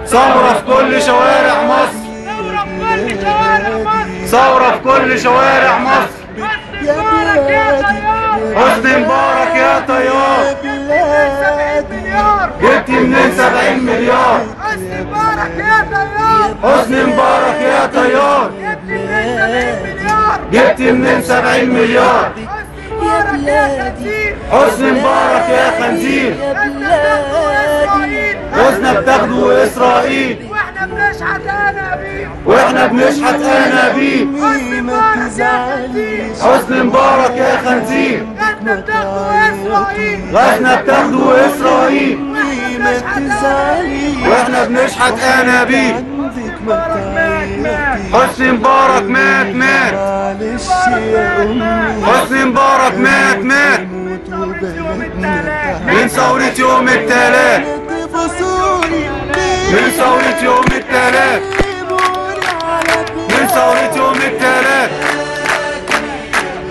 ثورة في كل شوارع مصر، ثورة في كل شوارع مصر. حسني مبارك يا طيار، جبتي منين 70 مليار؟ حسني مبارك يا طيار، حسني مبارك يا طيار، جبتي منين 70 مليار؟ حسني مبارك يا خنزير، حسني بتاخدوا إسرائيل، واحنا بنشحت انابيب، واحنا بنشحت انابيب. حسني مبارك يا خنزير، غزنا بتاخدوا اسرائيل، غزنا بتاخدوا إسرائيل، واحنا بنشحت انابيب. حسني مبارك مات مات، حسني مبارك مات مات من ثورة يوم التلات، من ثورة يوم التلات، من ثورة يوم التلات.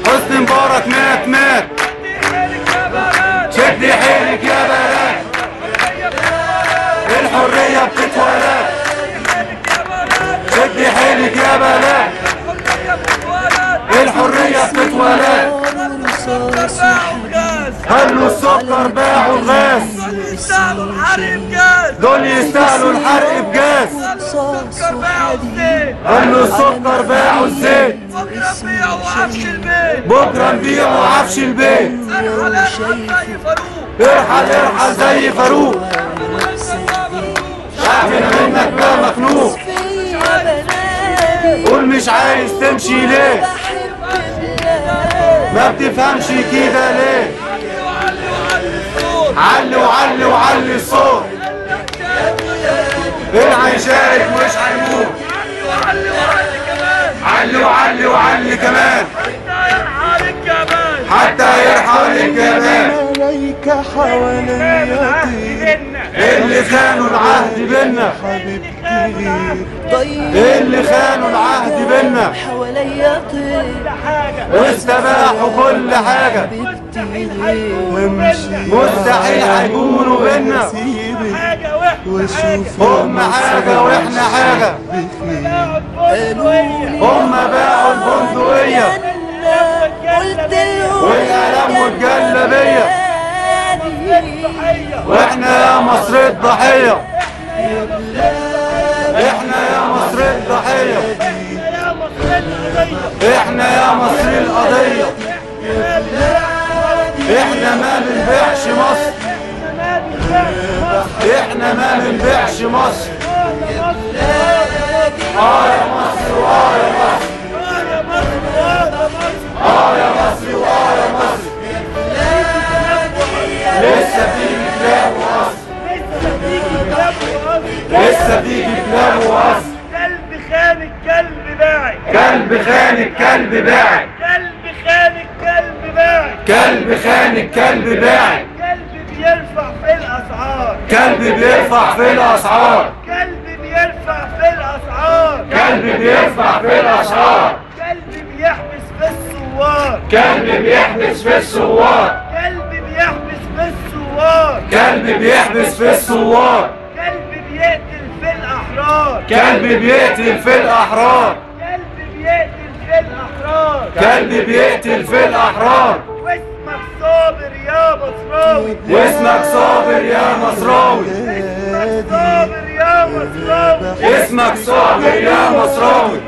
حسني مبارك مات مات، شدي حيلك يا بنات، الحرية بتتولد، شدي حيلك يا بنات، الحرية بتتولد. خلوا السكر باعوا الغاز، دول يستاهلوا الحرق بجاز. خلوا السكر باعوا الزيت، بكرة نبيعوا عفش البيت. ارحل ارحل زي فاروق، شعبنا منك بقى مخنوق. قول مش عايز تمشي ليه، ما بتفهمش كده ليه. علي وعلي وعلي الصوت، اللي هيشارك مش هيموت. علي وعلي وعلي كمان حتى يرحل الجمال. اللي خانوا العهد بينا، اللي خانوا العهد بينا واستباحوا كل حاجة، مستحيل هيكونوا بينا. هم حاجة واحنا حاجة، هم باعوا البندقية والقلم والجلابية، واحنا يا مصر الضحية، احنا يا مصر الضحية، احنا يا مصر القضية. احنا ما بنبيعش مصر، احنا ما بنبيعش مصر. يا مصر يا مصر، يا مصر يا مصر. لسه بيجي كلاب وقصر، لسه بيجي كلاب وقصر. كلب خان الكلب باعي، كلب خان الكلب باعي، كلب خان الكلب باعي، كلب خان الكلب باعي. كلب بيرفع في الاسعار، كلب بيرفع في الاسعار، كلب بيرفع في الاسعار، كلب بيرفع في الاسعار. كلب بيحبس في الثوار، كلب بيحبس في الثوار، كلب بيحبس في الثوار، كلب بيحبس في الثوار. كلب بيقتل في الاحرار، كلب بيقتل في الاحرار، كلب بيقتل في الاحرار، كلب بيقتل في الاحرار. واسمك صابر يا مصراوي، واسمك صابر يا مصراوي، اسمك صابر يا مصراوي، اسمك صابر يا مصراوي.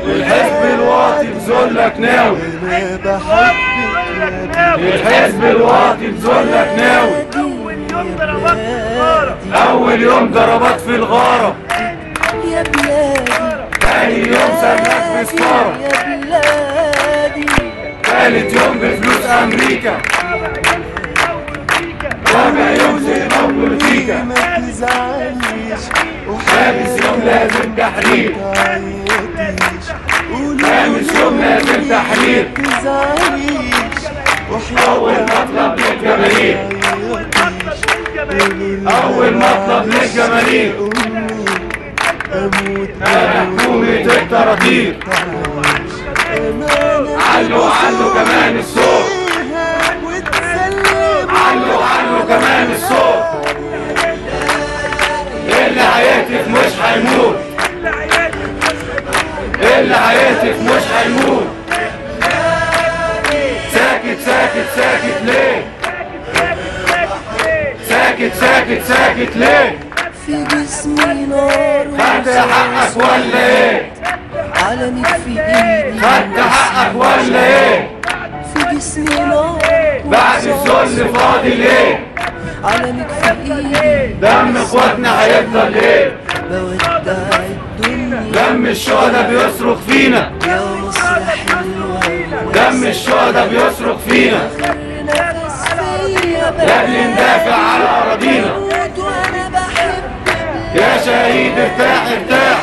الحزب الواطي بذلك ناوي، الحزب الواطي بذلك ناوي. أول يوم ضربات في الغارة، أول يوم ضربات في الغارة، يا بلادي تاني يوم سلك بسكارة، يا بلادي تالت يوم بفلوس أمريكا، رابع يوم زينة وبوليتيكا، ما تزعليش خامس يوم لازم تحرير، خامس يوم لازم تحرير. تزعليش أول مطلب للجماهير، أول مطلب للجماهير حكومة التراطير. علوا علوا كمان الصوت، علوا علوا كمان الصوت. ساكت ساكت ليه؟ ساكت ساكت ساكت ليه؟ في جسمي نار خدت حقك ولا ايه؟ علمك في ايدي خدت حقك ولا ايه؟ في جسمي نار بعد الذل فاضي ليه؟ علمك في ايدي دم اخواتنا هيفضل ليه؟ بودع الدنيا دم الشهداء بيصرخ فينا، يا مصر حلوة دم الشهداء بيصرخ فينا، نفس فيا لاجل ندافع على اراضينا. بموت وانا بحب يا شهيد ارتاح ارتاح،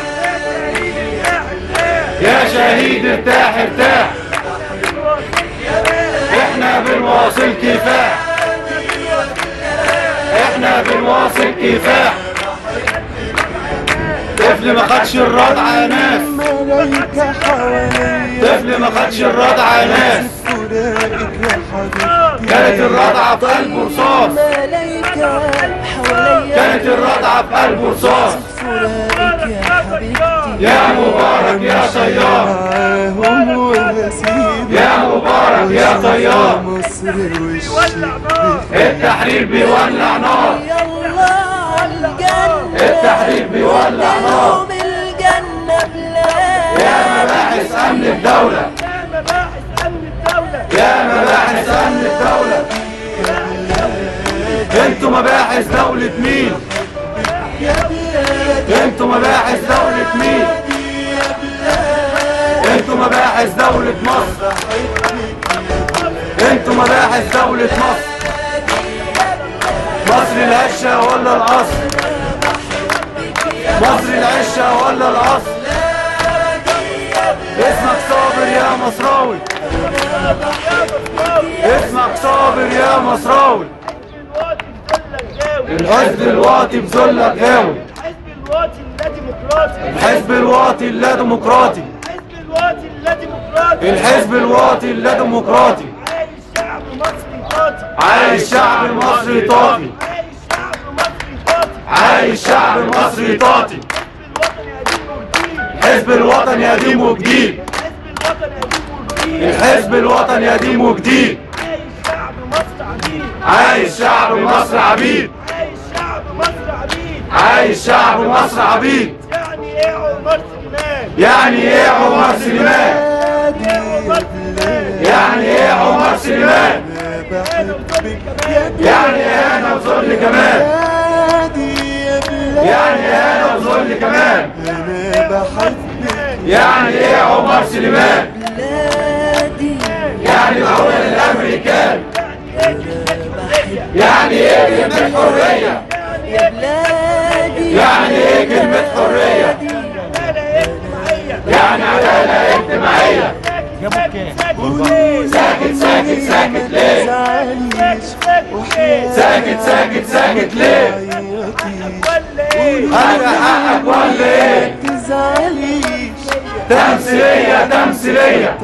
يا شهيد ارتاح ارتاح، احنا بنواصل كفاح، احنا بنواصل كفاح. طفل ما خدش الرضعة يا ناس، ملايكة حواليا طفل ما خدش الرضعة يا ناس، فراقك يا حبيبتي كانت الرضعة في قلبه رصاص، ملايكة حواليا كانت الرضعة في قلبه رصاص. فراقك يا حبيبتي يا مبارك يا طيار، معاهم والنسيب يا مبارك يا طيار، مصر ولع نار التحرير بيولع نار، يلا عالجنة التحرير بيولع نار. يوم الجنة بلاد يا مباحث امن الدولة، يا مباحث امن الدولة يا مباحث امن الدولة، انتوا مباحث دولة مين؟ يا بلاد انتوا مباحث دولة مين؟ انتوا مباحث دولة مصر، انتوا مباحث دولة مصر. مصر العشة ولا القصر؟ مصر العشة ولا القصر؟ اسمك صابر يا مصراوي، اسمك صابر يا مصراوي. الحزب الواطي بذلك غاوي، الحزب الواطي اللاديمقراطي، الحزب الواطي اللاديمقراطي، الحزب الواطي اللاديمقراطي، الحزب الواطي اللاديمقراطي. عايز شعب مصري قاطع، عايز شعب مصري طاطي، عايز شعب مصري قاطع، عايز شعب مصري طاطي. الحزب الوطني قديم وجديد، الحزب الوطني قديم وجديد، الحزب الوطني قديم وجديد، الحزب الوطني قديم وجديد. عايز شعب مصر عبيد، عايز شعب مصر عبيد. عايز شعب مصر عبيد. يعني ايه عمر سليمان؟ يعني ايه عمر سليمان؟ يعني ايه عمر سليمان؟ يعني انا وذل كمان، يعني انا وذل كمان. يعني ايه عمر سليمان؟ يعني معقول الامريكان، يعني ايه كلمة حرية؟ يا بلادي يعني ايه كلمة حرية؟ يعني عدالة اجتماعية. ساكت ساكت ساكت ليه؟ ساكت ساكت ساكت ليه؟ هذا حقك ولا ايه؟ تمثيلية تمثيلية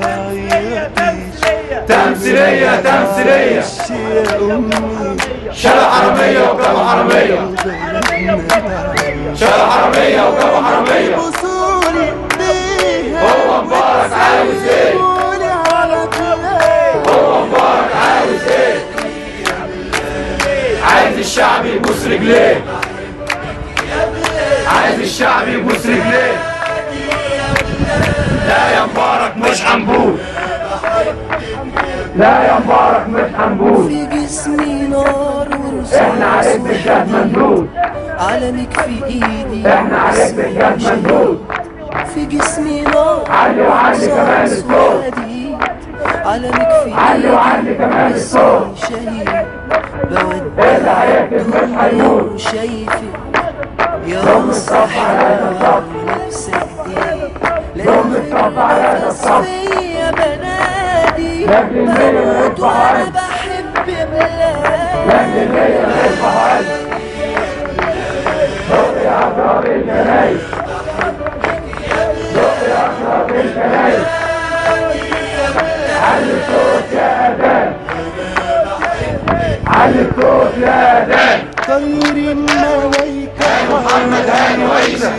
تمثيلية تمثيلية. شارع حرامية وجابوا حرامية، شارع حرامية وجابوا حرامية. هو مبارك عاوز ايه؟ هو مبارك عاوز ايه؟ عايز الشعب يبوس رجليه، عايز الشعب يبوس رجليه. لا يا مبارك مش هنبوس، لا يا مبارك مش هنبوس. في جسمي نار ورصاص، احنا عليك بالجد مندوب، علمك في ايدي، احنا عليك بالجد مندوب. في جسمي نار علي وعلي كمان الصوت، علمك في علي وعلي كمان الصوت. شهيد اللي هيكتب مش هيموت. شايفك يا ضم الصف على هذا الصف، نفسك دي ضم الصف على هذا الصف. يا بنادي لكن المية ما بموت وانا بحب بلادي، لكن المية ما يصبحش. دق يا أطراف الكنايس، دق يا أطراف الكنايس. علي الصوت يا أذان، علي الصوت يا أذان. طير الملايكة محمد هاني وعيسى،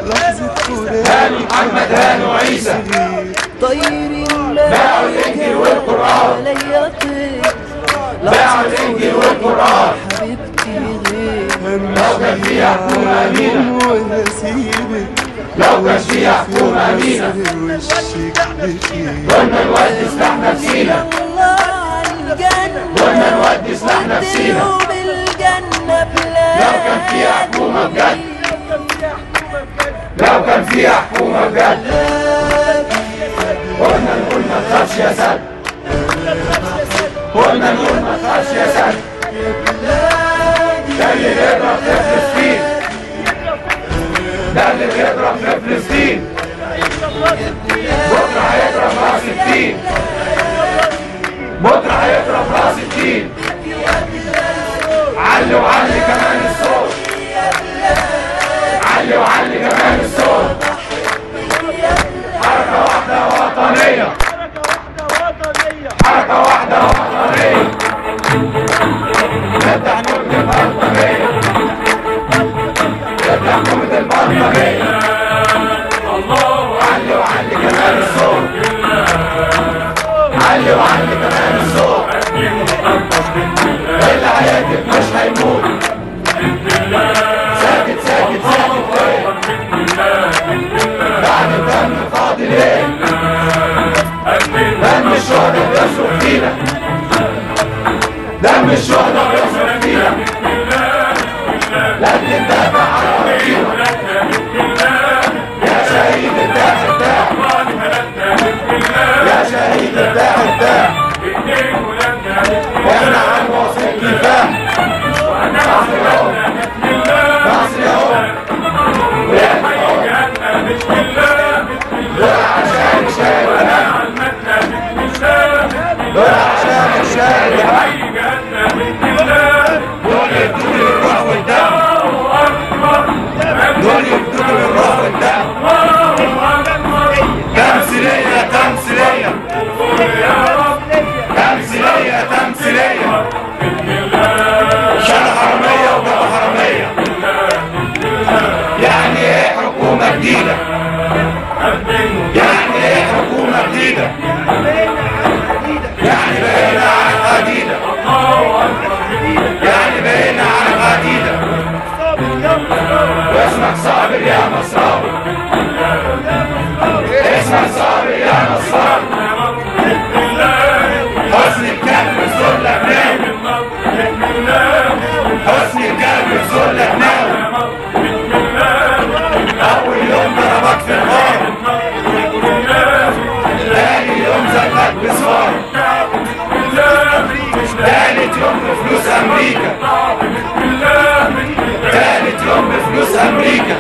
لحظة فراق هاني محمد هاني وعيسى. طير باعوا الإنجيل والقرآن، الملايكة مسيرك لو كان فيها حكومة أمينة وشك بخير كنا نودي سلاحنا في سينا الله عالجنة كنا نودي سلاحنا في سينا يوم الجنة بلاد لو كان فيها حكومة بجد لو كان فيها حكومة بجد كنا نقول ما تخافش يا سد كنا نقول ما تخافش يا سد ده اللي بيضرب في فلسطين ده اللي بيضرب في فلسطين بكرة هيضرب راس الدين بكرة هيضرب راس الدين علي وعلي كمان الصوت علي وعلي كمان الصوت حركة واحدة وطنية حركة واحدة وطنية ضد حكومة البلطجية ضد حكومة البلطجية علي وعلي كمان الصوت علي وعلي كمان الصوت اللي هيهتف مش هيموت ساكت ساكت ساكت ليه بعد الدم فاضي ليه دم الشهداء بيصرخ فينا دم الشهداء بيصرخ فينا لن ندافع عن أراضينا يا شهيد ارتاح ارتاح يا شهيد ارتاح ارتاح احنا عن واصل الكفاح مصر اهو مصر اهو دول عشان الشارع دول عشان الشارع دول يبدوا الروح والدم دول يبدوا الروح والدم تمثيلية تمثيلية تمثيلية تمثيلية شال حرامية وجاب حرامية يعني ايه حكومة جديدة يعني ايه حكومة جديدة يعني بقينا على الحديدة يعني بقينا على الحديدة واسمك صابر يا مصراوي اسمك صابر يا مصراوي حسن الكلب في زور لبنان حسن الكلب في زور لبنان أول يوم ضربك في الغار تاني يوم زقك بصفار تالت يوم بفلوس أمريكا تالت يوم بفلوس أمريكا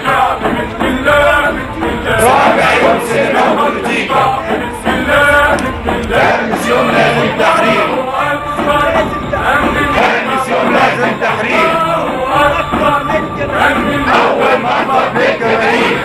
رابع يوم سينما وبوليتيكا خامس يوم لازم تحرير خامس يوم لازم تحرير أول ما أطلب بالجماهير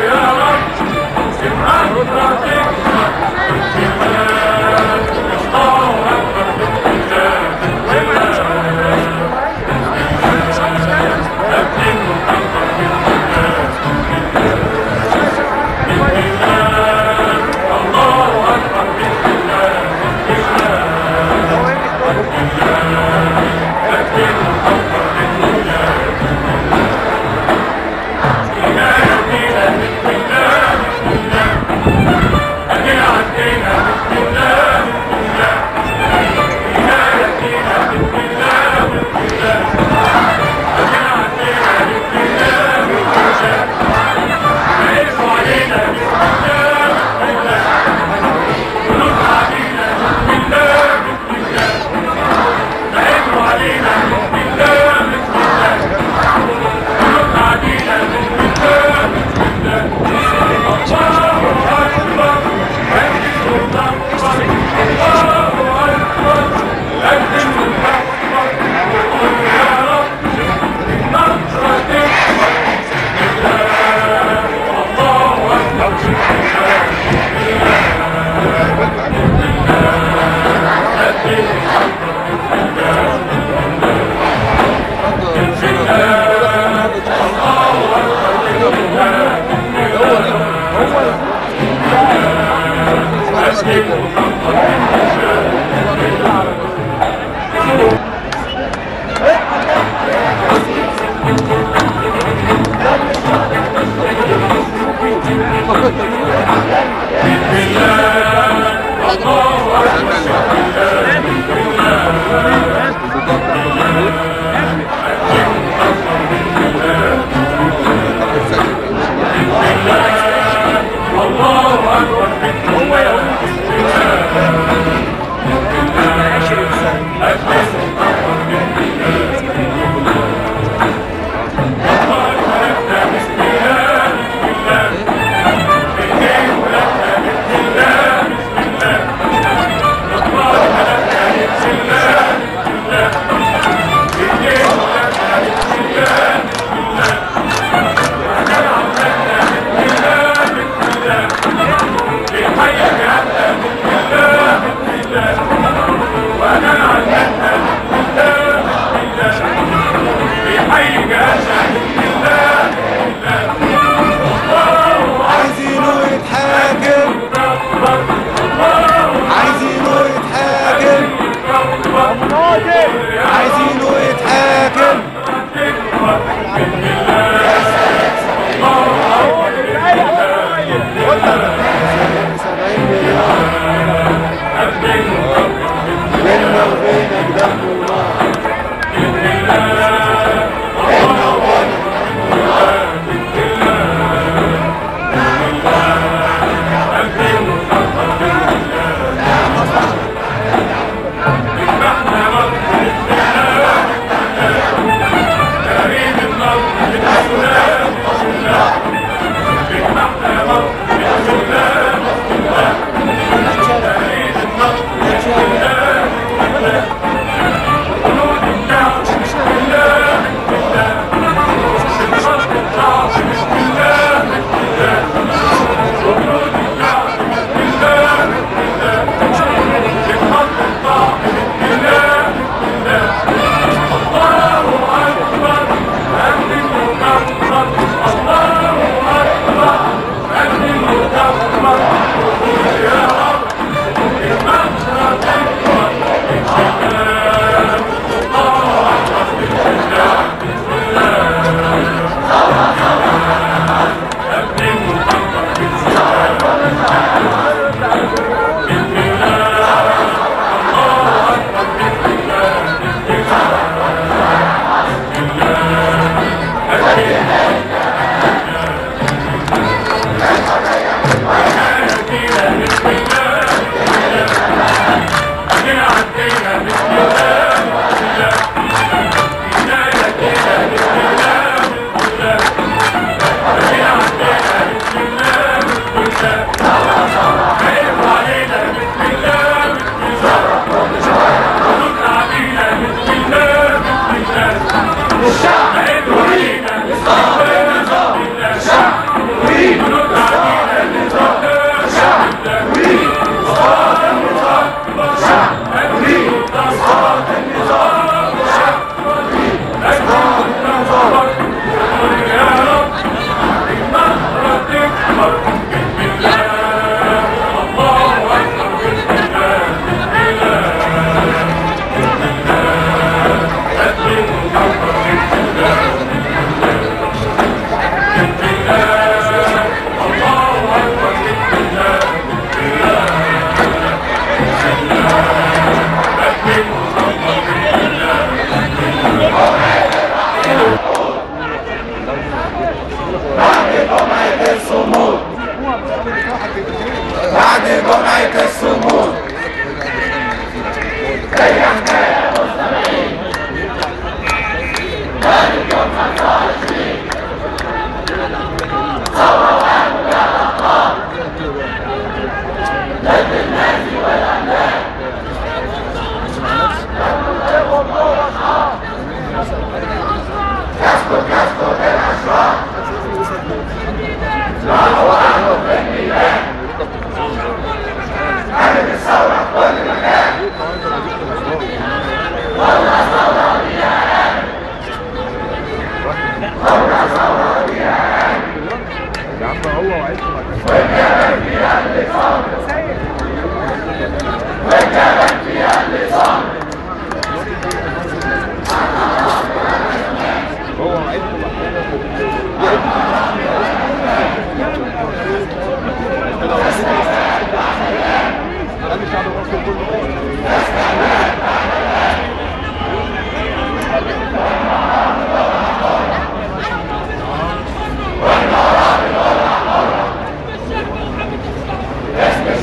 اسم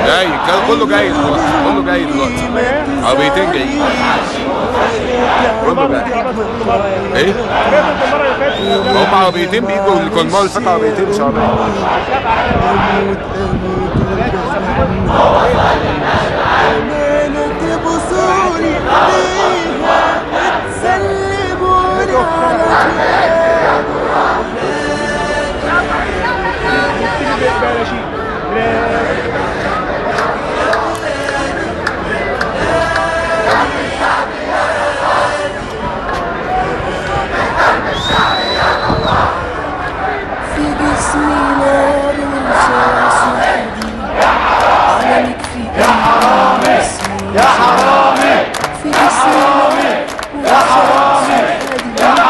جاي كله جاي دلوقتي، كله جاي دلوقتي، عربيتين جايين كله جاي. ايه؟ هم عربيتين بيجوا، اللي كان المره اللي فاتت عربيتين مش عربيه. يا حرامي يا حرامي يا حرامي يا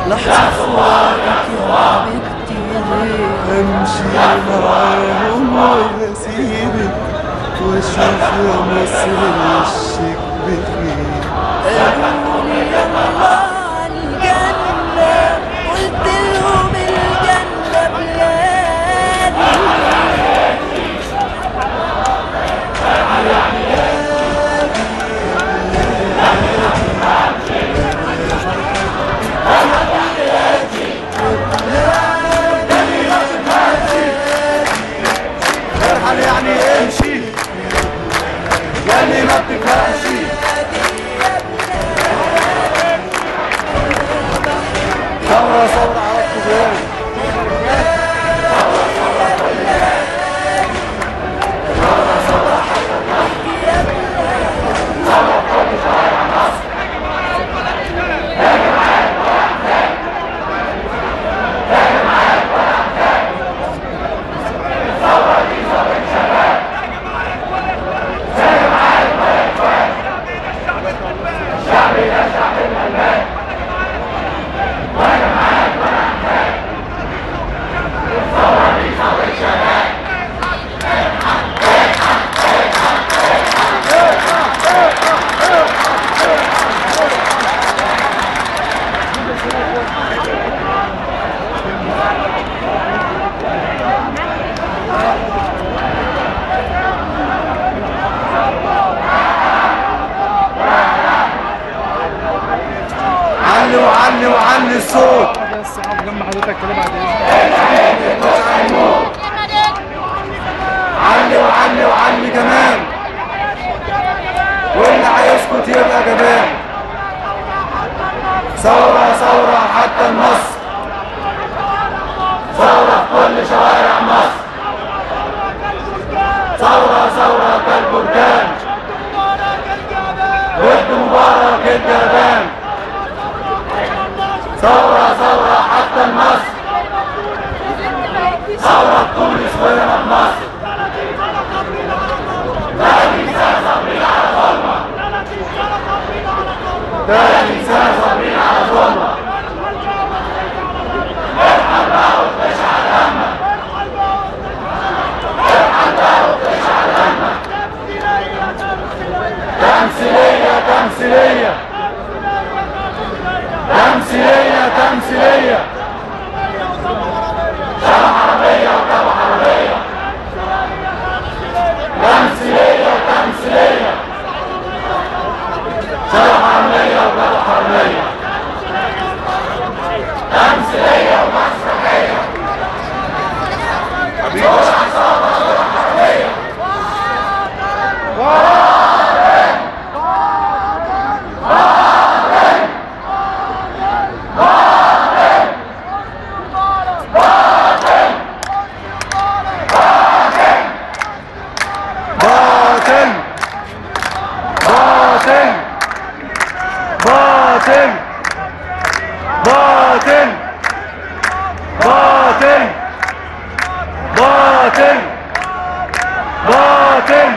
لحظة فراقك يا حبيبتي امشي معاهم واسيبك واشوف يا مصر وشك بخير. قالولي يلا عالجنة قلتلهم الجنة بلادي. يعني امشي يعني ما بتفهمش. ثورة ثورة عرفت جوه وعلي الصوت. الصحاب جنب حضرتك كده بعد اذنك. علي كمان، واللي هيسكت يبقى جبان. ثورة حتى النصر، ثورة في كل شوارع مصر. ثورة كالبركان ضد مبارك الجبان. ثورة حتى النصر، ثورة تونس وهنا في مصر. باطل باطل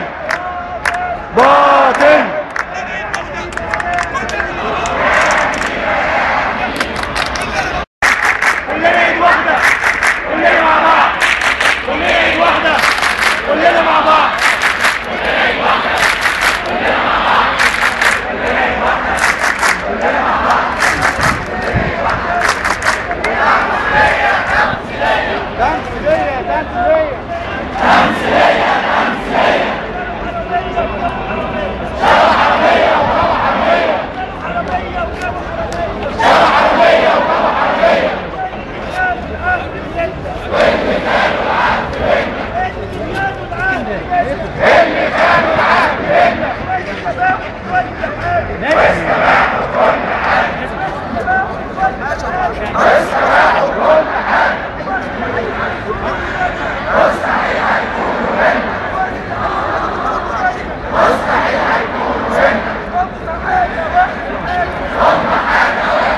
باطل. كلنا ايد واحدة، كلنا مع بعض، كلنا ايد واحدة، كلنا مع بعض، كلنا ايد واحدة، كلنا مع بعض، كلنا ايد واحدة، كلنا مع بعض، كلنا ايد واحدة. تمثيلية تمثيلية تمثيلية تمثيلية. شباب عربية وقوة عربية، شباب عربية وقوة عربية. اللي كانوا العهد بينا، اللي كانوا العهد بينا، والشباب وكل حاجة، والشباب وكل حاجة. مستحيل هيكونوا منا، مستحيل هيكونوا منا. هم حاجة واحنا حاجة، هم حاجة واحنا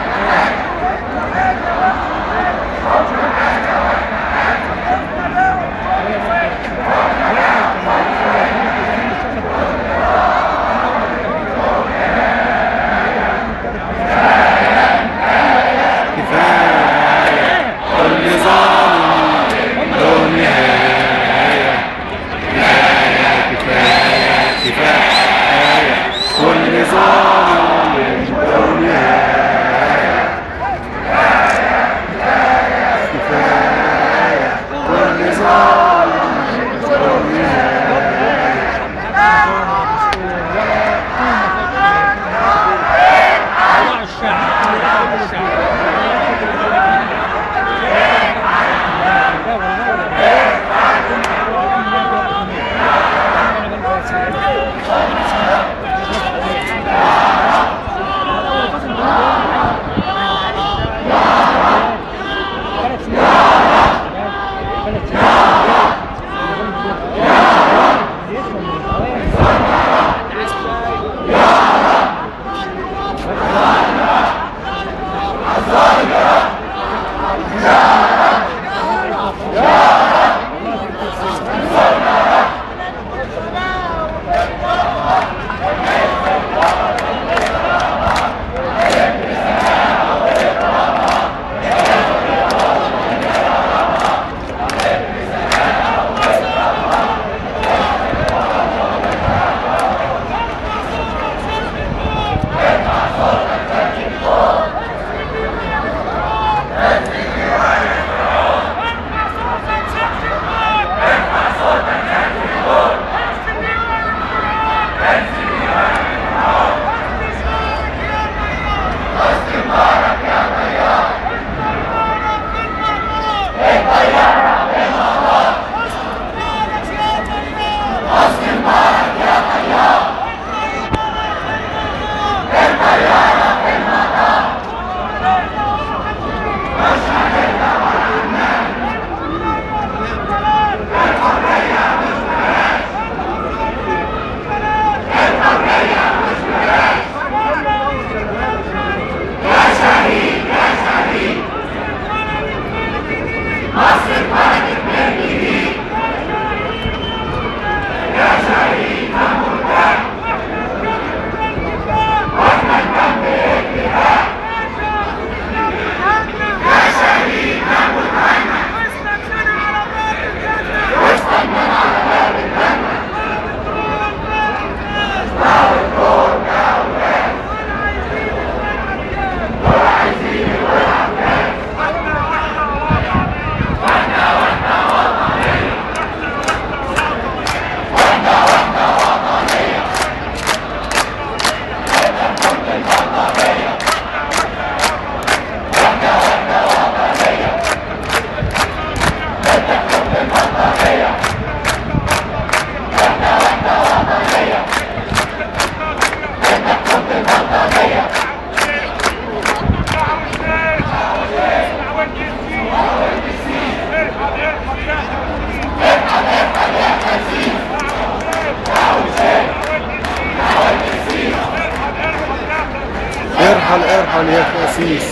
ارحل يا خسيس.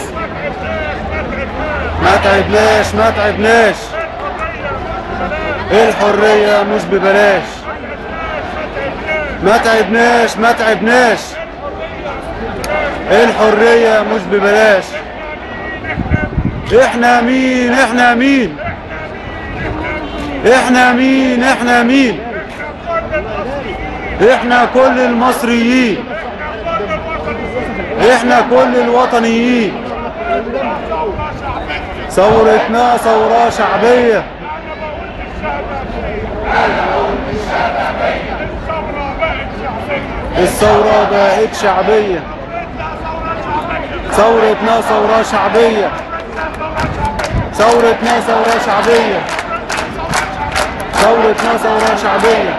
ما تعبناش ما تعبناش. الحرية مش ببلاش. ما تعبناش ما تعبناش. الحرية مش ببلاش. احنا مين احنا مين احنا مين احنا مين احنا كل المصريين. احنا كل الوطنيين. ثورتنا ثورة شعبية. الثورة بقت شعبية. ثورتنا ثورة شعبية. ثورتنا ثورة شعبية. ثورتنا ثورة شعبية.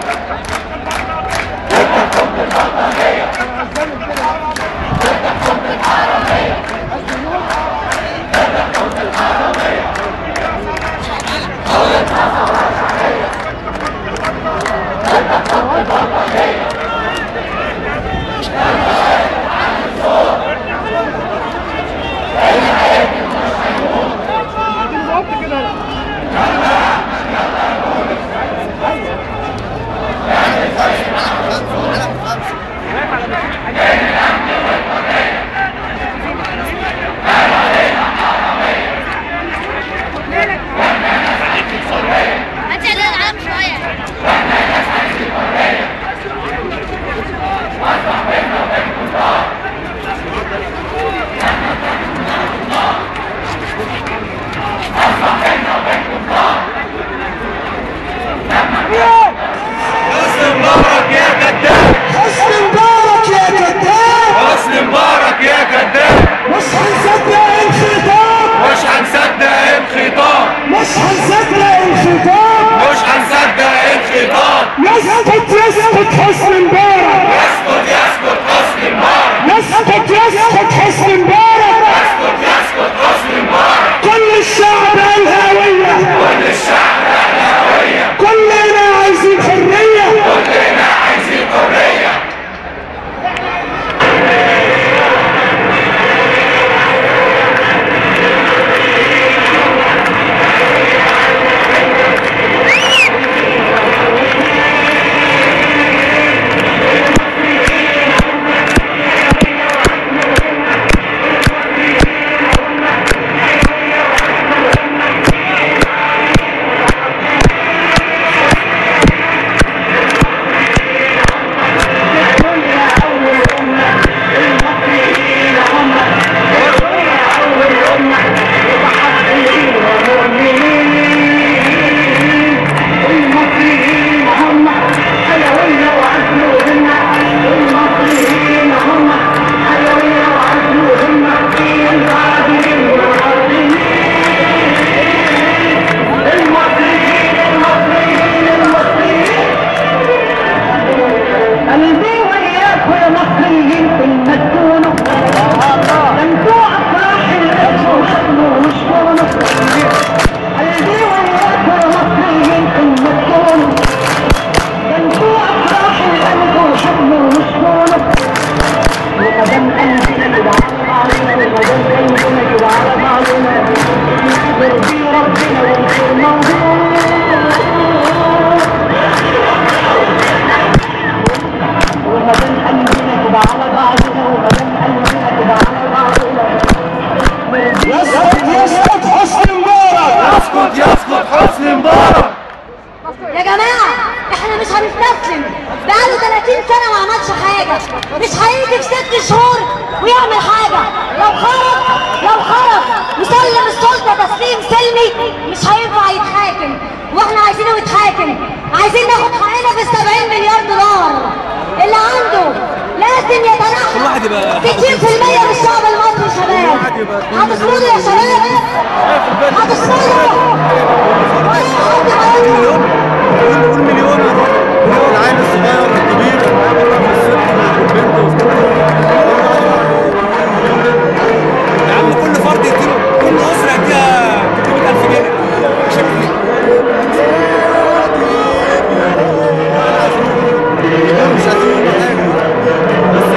يسقط حسني مبارك. يسقط حسني مبارك. يسقط حسني مبارك. يسقط حسني مبارك. كل الشعب الهوية. كل الشعب الهوية. كلنا عايزين حرية. كلنا عايزين حرية. يا جماعة احنا مش هنستسلم. بقاله 30 سنة ما عملش حاجة، مش هيجي في 6 شهور ويعمل حاجة. لو خرج وسلم السلطة تسليم سلمي مش هينفع يتحاكم، واحنا عايزينه يتحاكم. عايزين ناخد حقنا في 70 مليار دولار اللي عنده. لازم يتنحى 60% من الشعب المصري. شباب هتصمدوا يا شباب، هتصمدوا. قول مليون يا روح. العيل الصغير الكبير والبنت يا عم كل فرد يديله، كل اسره يديها 300000 جنيه بشكل مش عايزين حاجه، بس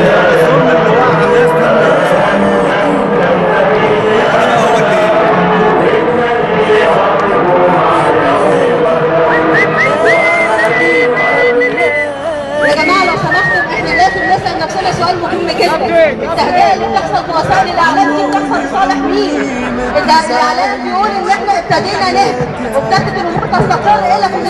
الظلم اللي وقع على الناس ده هو اللي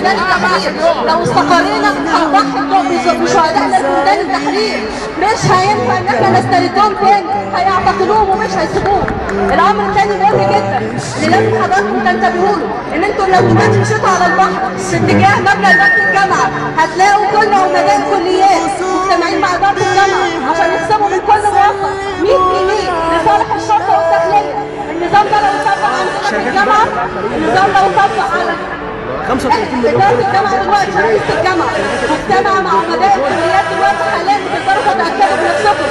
ميدان التحرير. لو استقرينا هنضحي بشهدائنا في ميدان التحرير. مش هينفع ان احنا نستردهم تاني، هيعتقلوهم ومش هيسيبوهم. الامر الثاني مهم جدا اللي لازم حضراتكم تنتبهوا له، ان انتوا لو دلوقتي مشيتوا على البحر في اتجاه مبنى اداره الجامعه هتلاقوا كل عمداء الكليات مجتمعين مع اداره الجامعه عشان يكسبوا من كل موظف 100 جنيه لصالح الشرطه والداخليه. النظام ده لو طبق عندنا في الجامعه، النظام لو طبق على 35 إدارة الجامعة دلوقتي، رئيس الجامعة مجتمع مع عمداء الكليات دلوقتي حاليا تقدروا تتأكدوا بنفسكم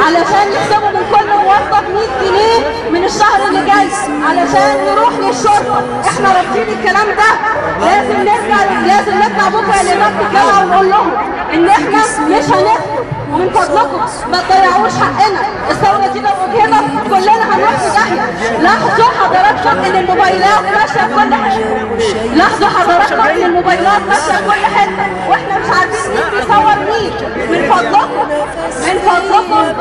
علشان يكسبوا من كل موظف 100 جنيه من الشهر اللي جاي علشان يروح للشرطة. احنا رافضين الكلام ده. لازم نطلع بكرة لإدارة الجامعة ونقول لهم إن احنا مش هنسكت، ومن فضلكم ما تضيعوش حقنا. الثورة دي لو أجهضت كلنا هنروح في داهية. لاحظوا حضراتكم إن الموبايلات ماشية في كل حتة. لاحظوا حضراتكم إن الموبايلات ماشية في كل حتة، وإحنا مش عارفين مين بيصور مين. من فضلكم من فضلكم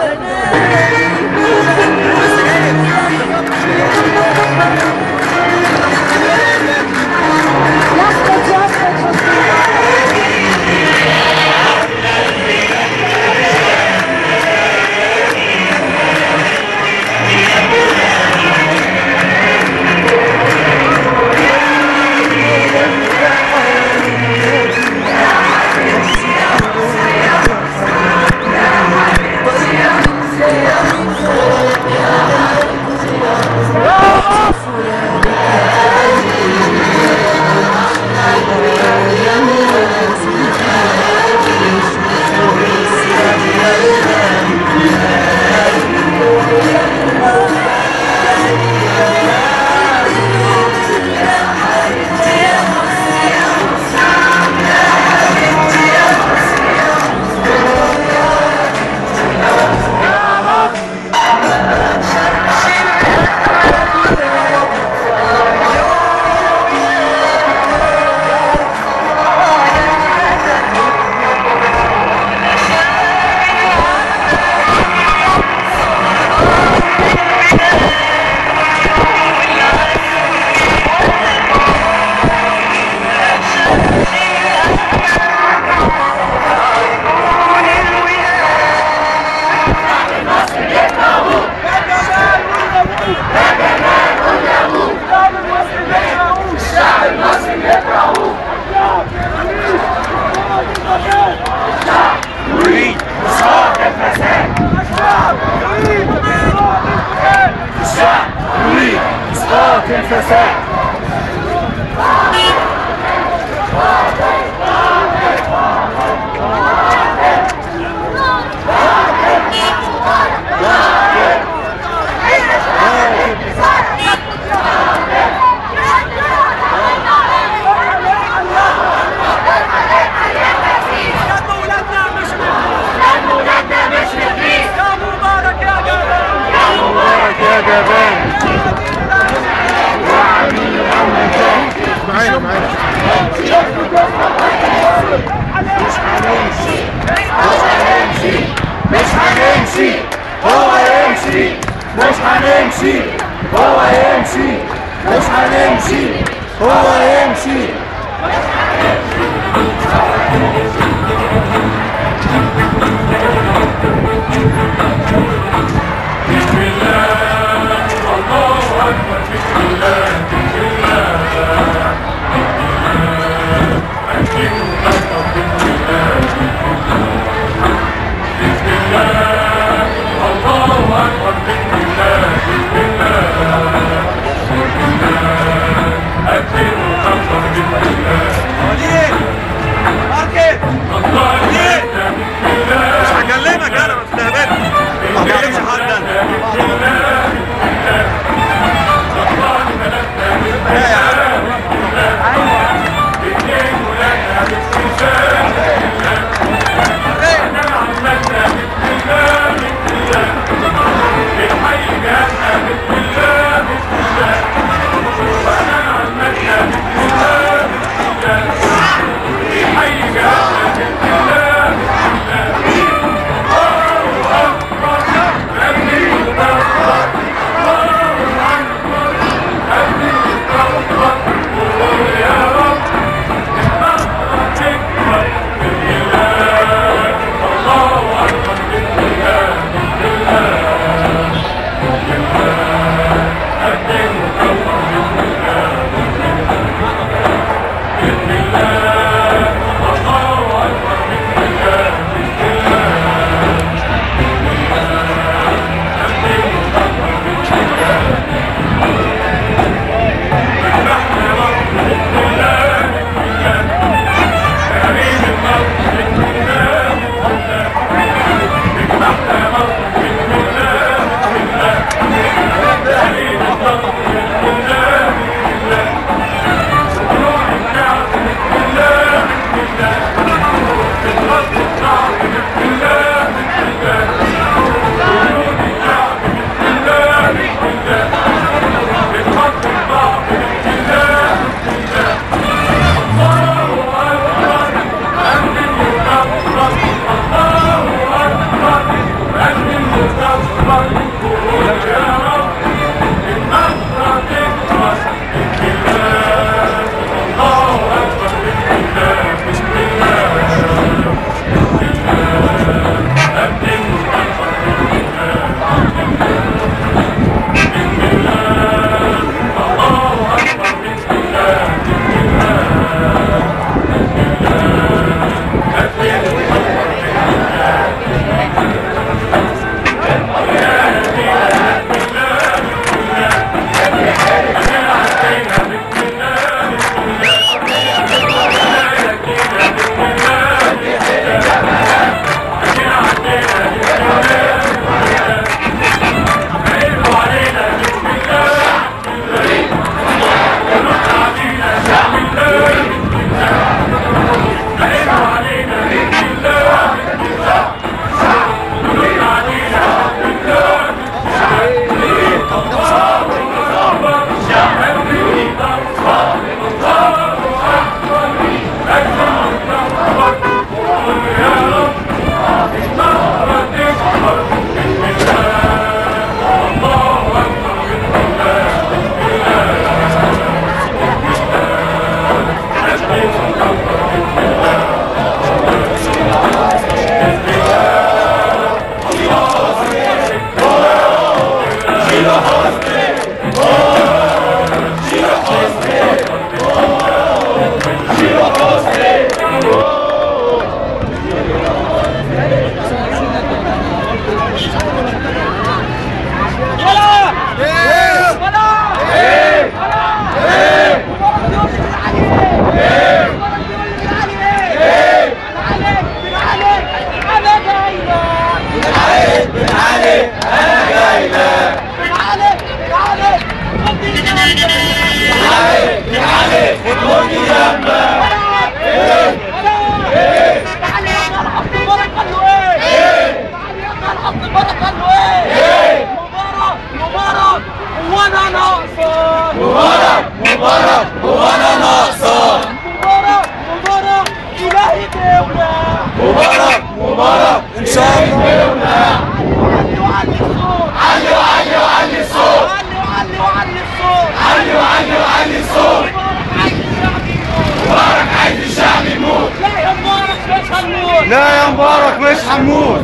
لا يا مبارك مش هنموت.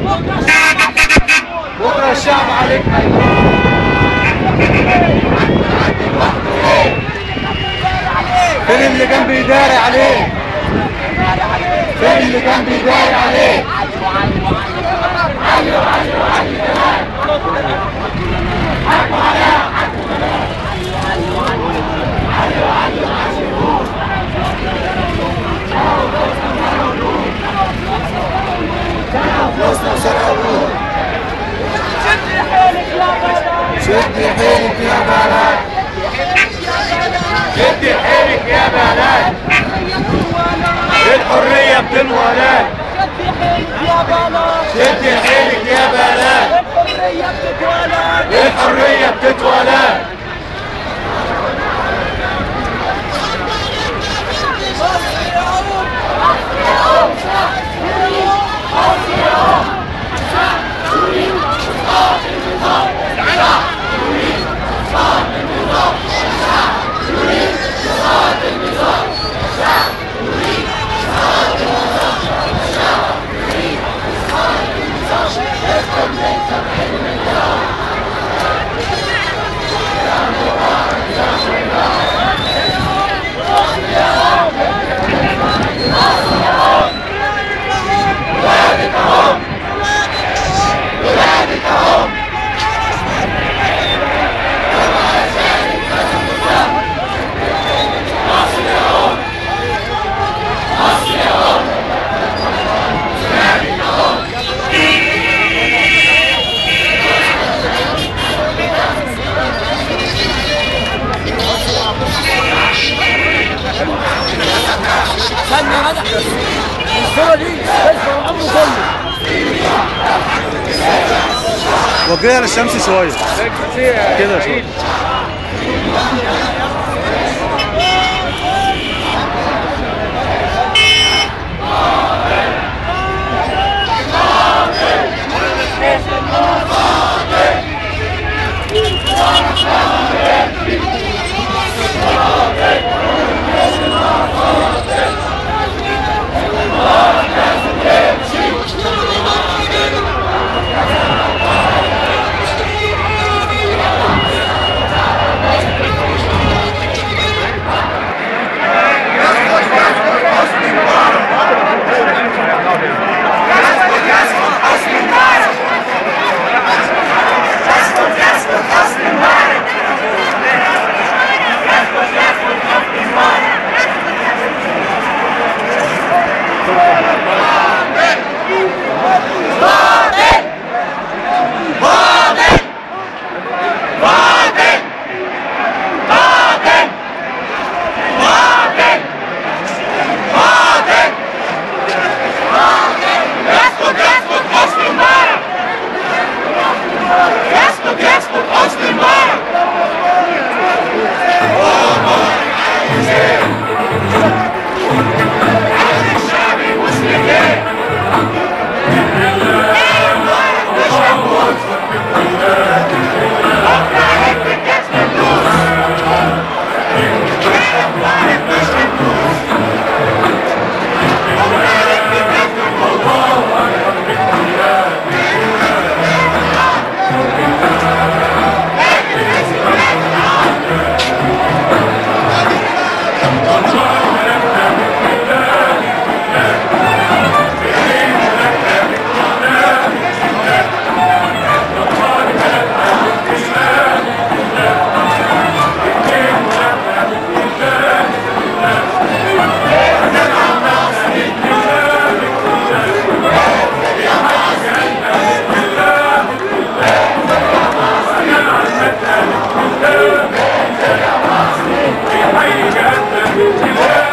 بكره الشعب عليك فين اللي كان بيداري عليه؟ فين اللي كان بيداري عليه؟ شدي حيلك يا بلد، شدي حيلك يا بلد، الحرية بتنولد، شدي حيلك يا بلد، الحرية بتتولد. وجهها للشمس شويه كده شويه. Yeah.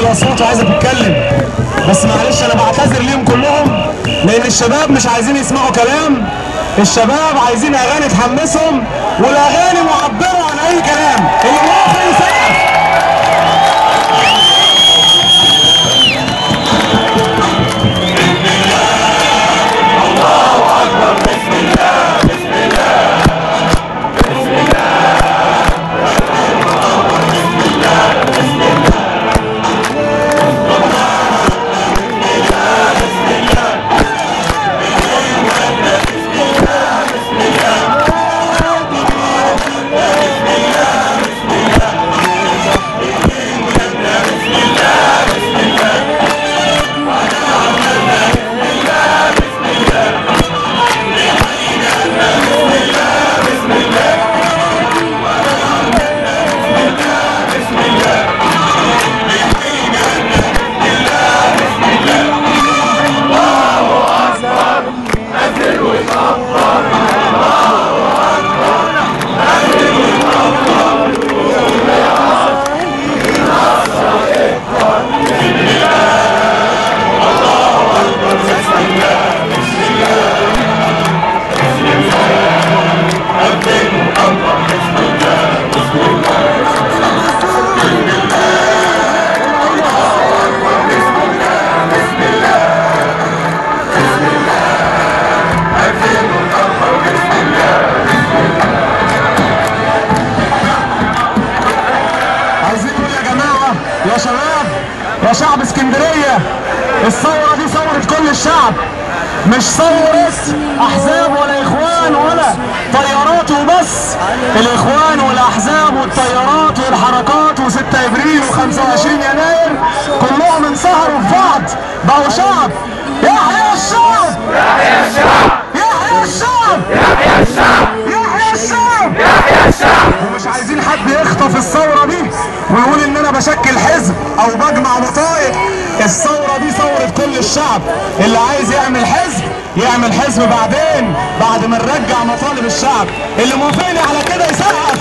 الاصوات وعايزه تتكلم، بس معلش انا بعتذر ليهم كلهم لان الشباب مش عايزين يسمعوا كلام، الشباب عايزين اغاني تحمسهم والاغاني معبره عن اي كلام. اللي موافق يسقف. يا شباب يا شعب اسكندريه، الثوره دي ثوره كل الشعب، مش ثوره احزاب ولا اخوان ولا طيارات وبس. الاخوان والاحزاب والطيارات والحركات و6 ابريل و25 يناير كلهم انصهروا في بعض، بقوا شعب. يحيى الشعب! يحيى الشعب! يحيى الشعب! يحيى الشعب! يحيى الشعب! يحيى الشعب! ومش عايزين حد يخطف الثوره دي ويقول ان انا بشكل حزب او بجمع بطايق. الثوره دي ثوره كل الشعب، اللي عايز يعمل حزب يعمل حزب بعدين بعد ما نرجع مطالب الشعب. اللي موافقني على كده يسقف.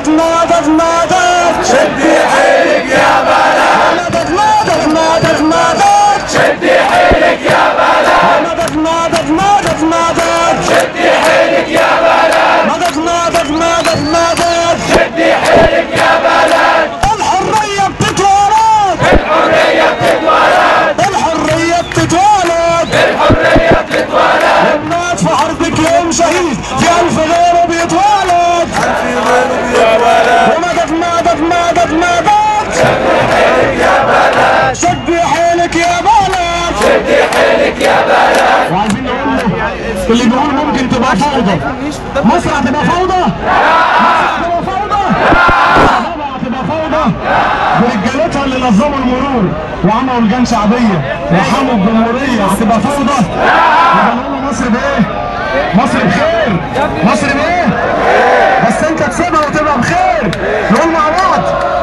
مدد مدد مدد شدي حيلك يا بلد مدد مدد مدد مدد شدي حيلك يا بلد مدد مدد مدد مدد شدي حيلك يا بلد مدد مدد مدد مدد شدي حيلك يا بلد الحرية بتتولد الحرية بتتولد الحرية بتتولد الحرية بتتولد الناس في حربك يوم شهيد في ألف غيره بيتولد ومدد مدد مدد مدد شدي حيلك يا بلد شدي حيلك يا بلد وعايزين نقول له اللي بيقول ممكن تبقى فوضى مصر هتبقى فوضى؟ مصر هتبقى فوضى؟ طبعا هتبقى فوضى برجالتها اللي نظموا المرور وعملوا لجان شعبيه وحموا الجمهوريه هتبقى فوضى؟ يبقى نقول له مصر بايه؟ مصر بخير مصر بايه؟ بس انت تسيبها وتبقى بخير نقول مع بعض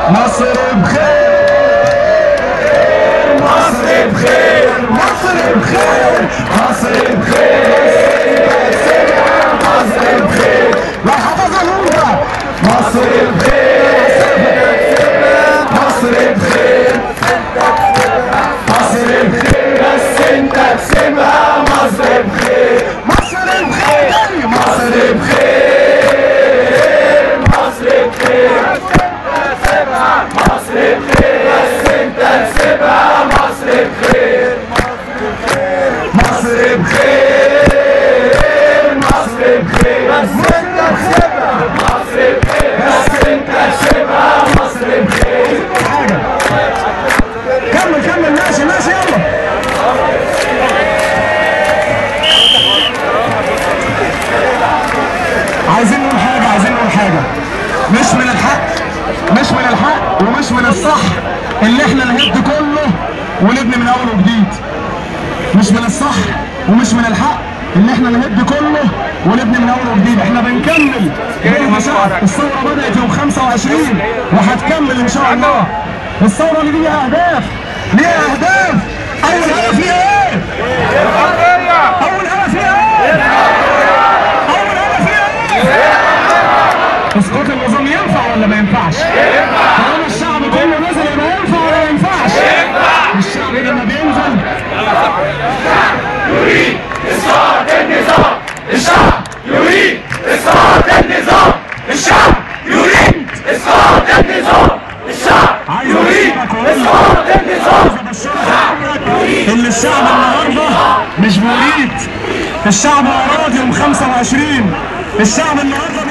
مصر بخير مصر بخير مصر بخير مصر بخير مصر بخير لا حافظها نقولها مصر بخير مصر بخير مصر بخير بس انت تسيبها مصر بخير مصر بخير مصر بخير مصر بخير مصر بخير بس انت تسيبها مصر بخير مصر بخير مصر بخير بس انت تسيبها مصر بخير بس انت تسيبها مصر بخير كمل كمل ماشي ماشي يلا عايزين نقول حاجة عايزين نقول حاجة مش من الحق ومش من الصح اللي احنا نهد كله ونبني من اول وجديد مش من الصح ومش من الحق اللي احنا نهد كله ونبني من اول وجديد احنا بنكمل الثورة بدأت يوم 25 وهتكمل ان شاء الله الثورة اللي ليها اهداف اول هدف ليها ايه؟ اول هدف ليها ايه؟ اسقاط النظام ينفع ولا ما ينفعش؟ طالما الشعب كله نزل يبقى ينفع ولا ما ينفعش؟ الشعب لما بينزل يريد إسقاط النظام الشعب يريد إسقاط النظام الشعب يريد إسقاط النظام الشعب يريد إسقاط النظام ان الشعب النهارده مش مريد الشعب اراد يوم 25 الشعب النهارده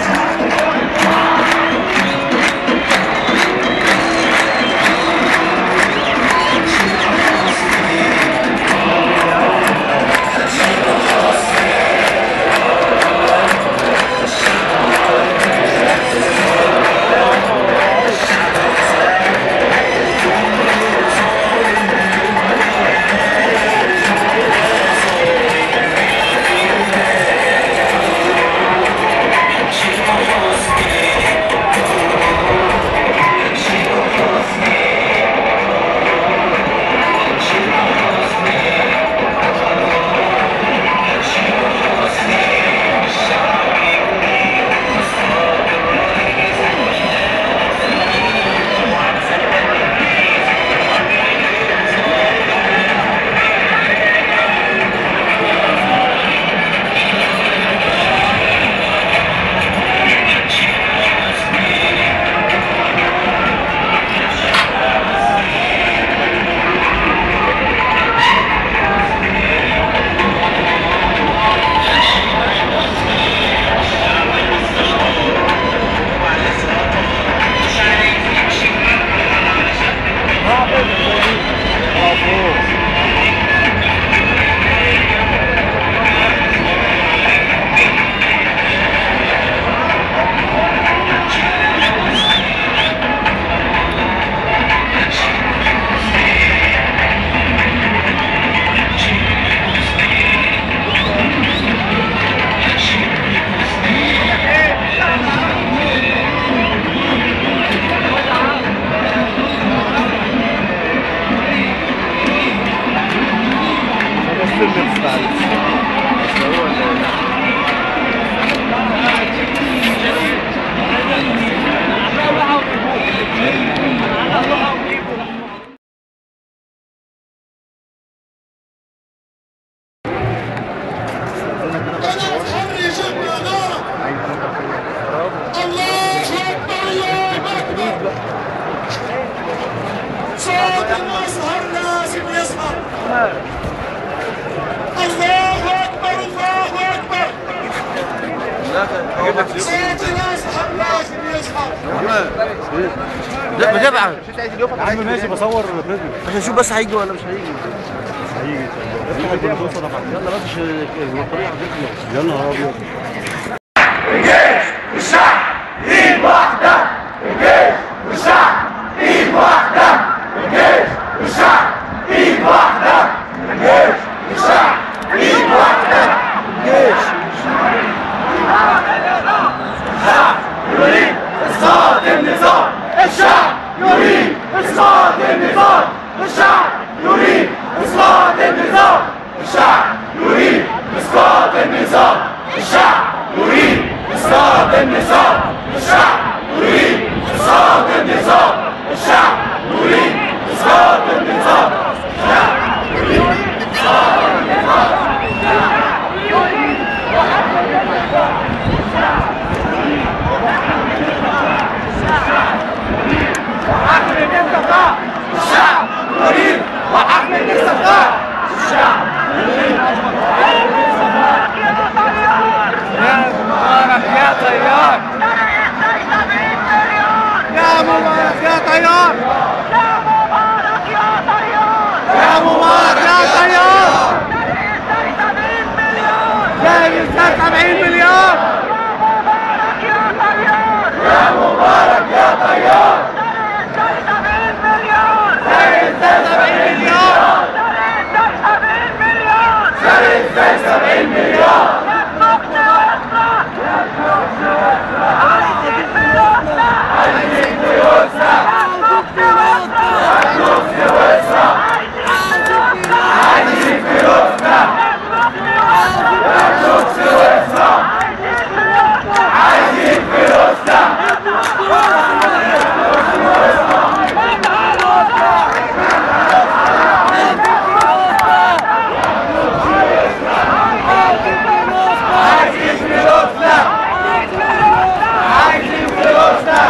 لا متابعة يا عم ماشي بصور فيديو عشان اشوف بس هيجي ولا مش هيجي. هيجي يلا بس الطريقه يا نهار ابيض. الجيش والشعب ايد واحدة، الجيش والشعب ايد واحدة، الجيش والشعب ايد واحدة، الجيش والشعب ايد واحدة، الجيش الشعب يريد اسقاط النظام، الشعب يريد اسقاط النظام، الشعب يريد اسقاط النظام، الشعب يريد اسقاط النظام، الشعب يريد اسقاط النظام، الشعب يريد اسقاط النظام، الشعب يريد اسقاط النظام، الشعب يريد اسقاط النظام، وحكم الاستقطاع، الشعب يريد وحكم الاستقطاع، الشعب يريد يا مبارك يا طيار، يا مبارك يا طيار، يا مبارك يا طيار، يا مبارك يا طيار، جايب 70 مليار، يا مبارك يا طيار، جايب 70 مليار، جايب 70 مليار، عايزين فلوسنا، عايزين فلوسنا، عايزين فلوسنا، عايزين فلوسنا، عايزين فلوسنا،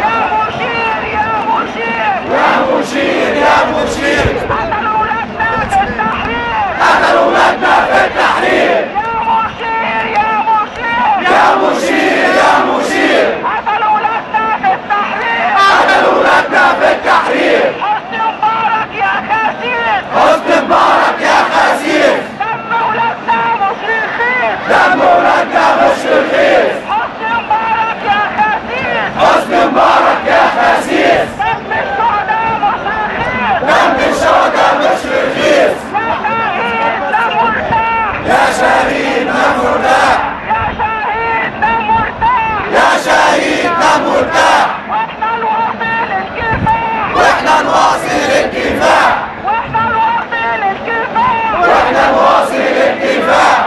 يا مشير يا مشير، يا مشير يا مشير، قتلوا ولادنا في التحرير، قتلوا ولادنا في التحرير، يا مشير يا مشير، يا مشير يا مشير، قتلوا ولادنا في التحرير، قتلوا ولادنا في التحرير، حسني مبارك يا خسيس، حسني مبارك يا خسيس، دم ولادنا مش رخيص، دم ولادنا مش رخيص، حسني مبارك يا خسيس، حسني مبارك يا خسيس، دم الشهداء مش رخيص، دم الشهداء مش رخيص، يا شهيد دم مرتاح، يا شهيد دم مرتاح، يا شهيد دم مرتاح، واحنا نواصل الكفاح، واحنا نواصل الكفاح، واحنا نواصل الكفاح، واحنا نواصل الكفاح،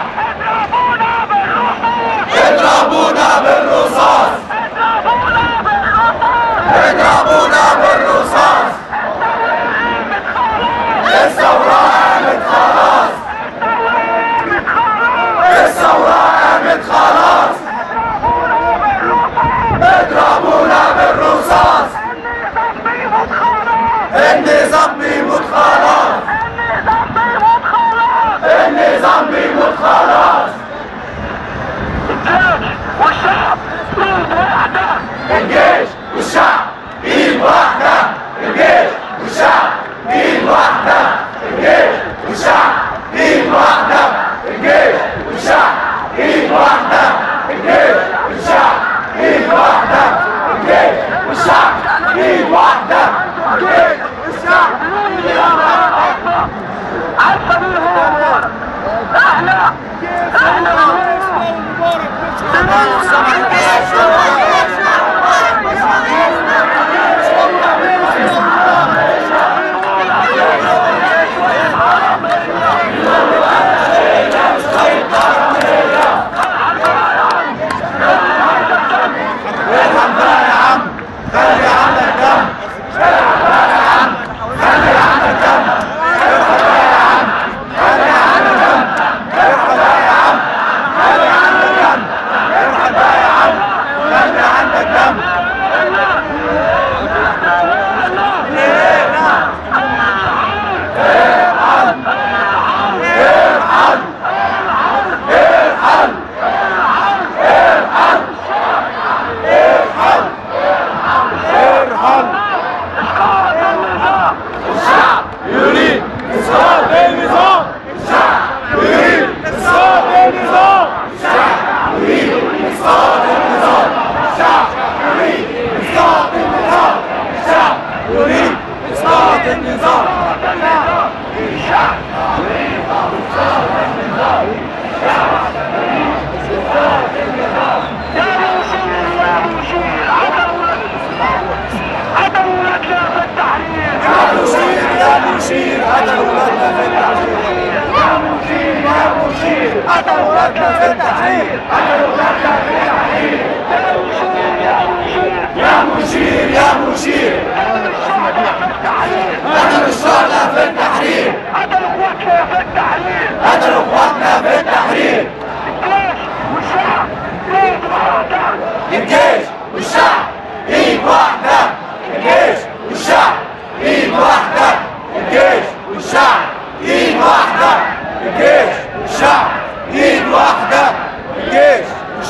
اضربونا بالرصاص، اضربونا بالرصاص، اضربونا بالرصاص، اضربونا بالرصاص، الثورة قامت خلاص، الثورة قامت خلاص، اضربونا بالرصاص، النظام بيموت خلاص، النظام بيموت خلاص، الجيش والشعب ايد واحدة، الجيش والشعب ايد واحدة، الجيش والشعب ايد واحدة، الجيش والشعب ايد واحدة، الجيش والشعب ايد واحدة، الجيش والشعب ايد واحدة، الجيش والشعب ايد واحدة، الجيش والشعب ايد واحدة، عارفة مين هو مبارك؟ احنا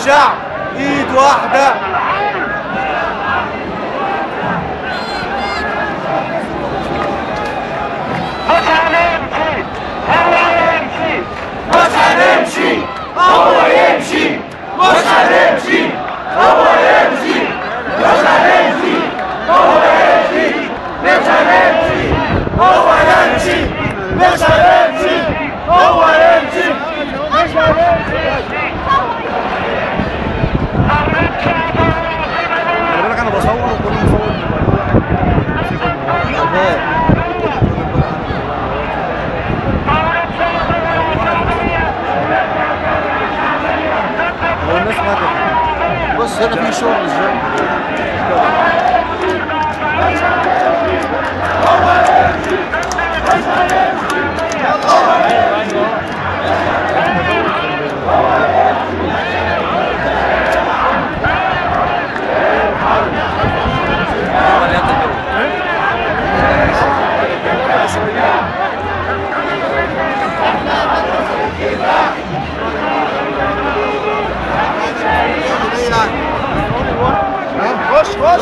الشعب ايد واحده. مش هنمشي هو يمشي مش هنمشي هو يمشي مش هنمشي هو يمشي مش هنمشي هو يمشي مش هنمشي هو يمشي مش هنمشي. خلي بالك انا بصور وكل مصور هو الناس ماتت. بص هنا في شغل ازاي. خش خش.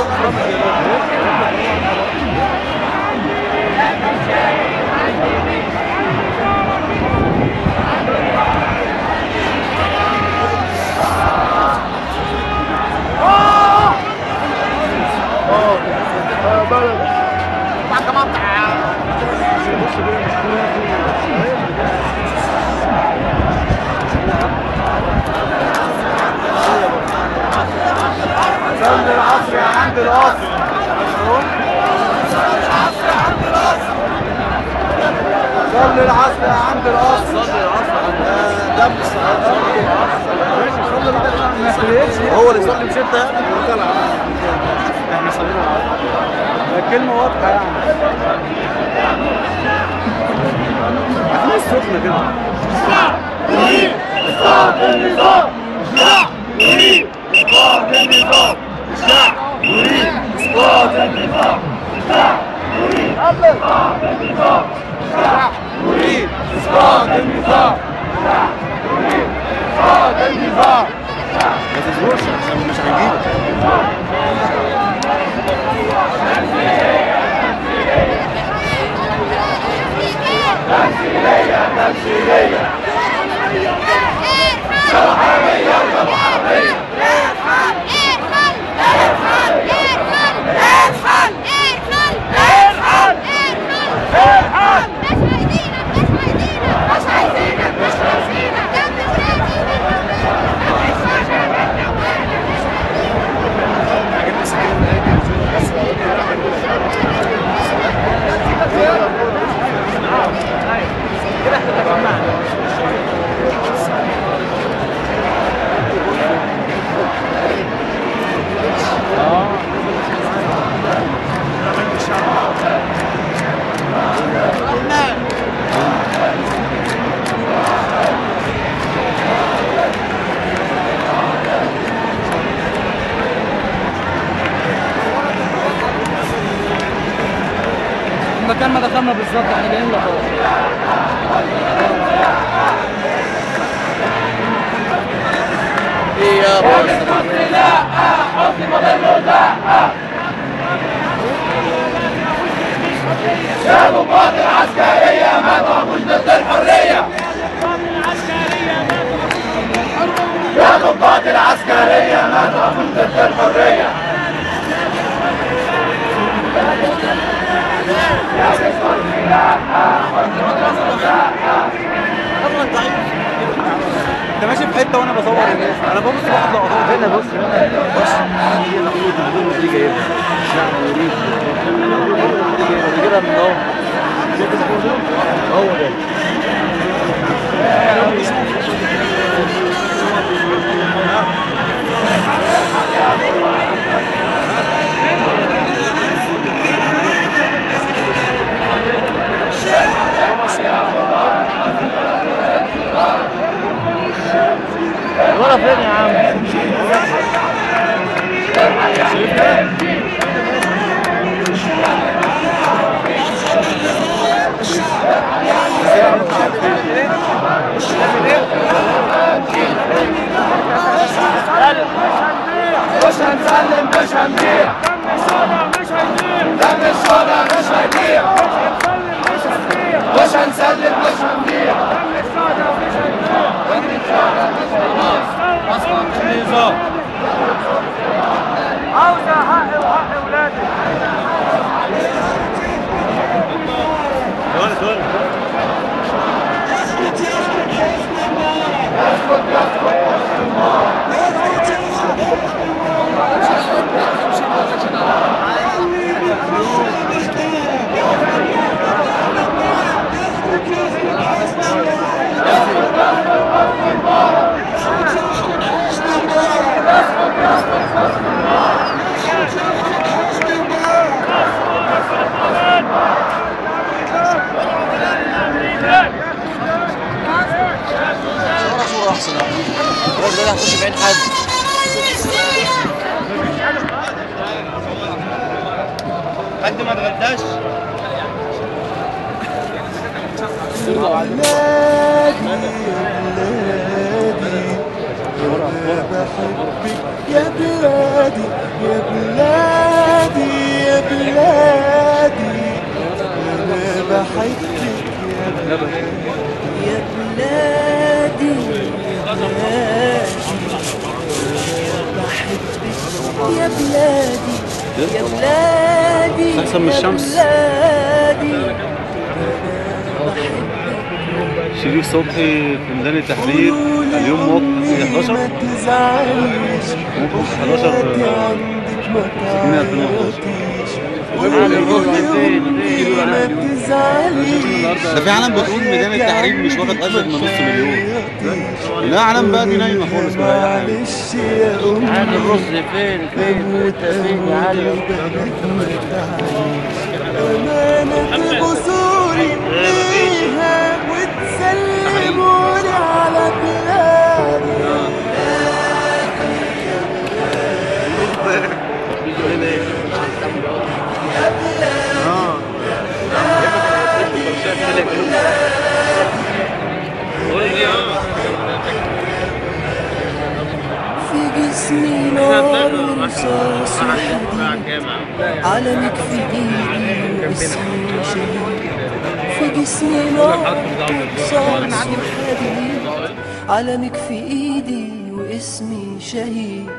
صلي العصر يا عند القصر. صلي العصر يا عند القصر. صلي العصر دم الصلاة. ماشي صلي العصر ما يخليش هو اللي يصلي مش انت يعني. احنا صلينا العصر. الكلمة واضحة يعني. عايزين السخنة كده. نريد إسقاط النظام. الشعب يريد إسقاط النظام. الشعب يريد إسقاط النظام. الشعب يريد إسقاط النظام. الشعب يريد إسقاط النظام. الشعب يريد إسقاط النظام. ما تزورش عشان مش هيجيلك. تمثيلية تمثيلية محامية ولا محامية. المكان ما دخلنا بالظبط احنا جايين له خلاص. ايه يا باشا. يا ضباط العسكرية ما تقفوش ضد الحرية. يا ضباط العسكرية ما تقفوش ضد الحرية. انت ماشي في حته وانا بصور الناس. انا ببص باخد لقطات. هنا بص بص هي مقلوبه دي جايبها. الشعب يريد بجيبها من هو ده. الورا فين يا عم؟ يا رشاد. عاوزة حقي وحق ولادي. صورة أحسن الراجل ده هيخش في عين حد. حد ما اتغداش. يا بلادي يا بلادي يا بلادي أنا بحبك يا بلادي يا بلادي يا بلادي يا بلادي أحسن من الشمس. شريف صبحي في ميدان التحرير اليوم موقف 11 موقف 11 سكينة 2011. ده في علم بتقول ميدان التحرير مش واخد أكتر من نص مليون. لا علم بقى دي نايمة خالص بقى. عاد الرز فين فين يا علي. أمانة بصوري فيها وتسلموني على بلادي في جسمي نار ورصاص وحديد علمك في ايدي واسمي شهيد في جسمي نار ورصاص وحديد علمك في ايدي واسمي شهيد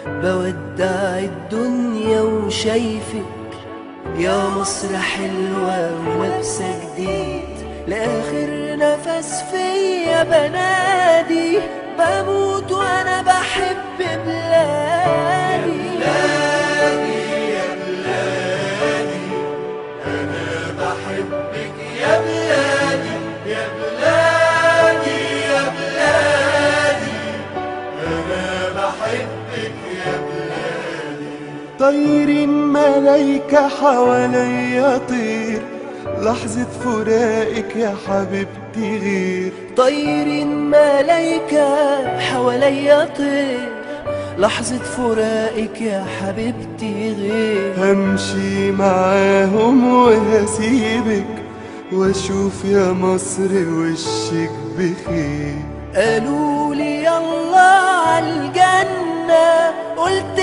بودع الدنيا وشايفك يا مصر حلوة ولابسة جديد لآخر نفس فيا بنادي بموت وانا بحب بلادي يا بلادي انا بحبك يا بلادي يا بلادي يا بلادي انا بحبك يا بلادي طير ملايكة حواليا طير لحظة فراقك يا حبيبتي غير طير ملايكة حواليا طير لحظة فراقك يا حبيبتي غير همشي معاهم وهسيبك واشوف يا مصر وشك بخير قالوا لي يلا عالجنة قلت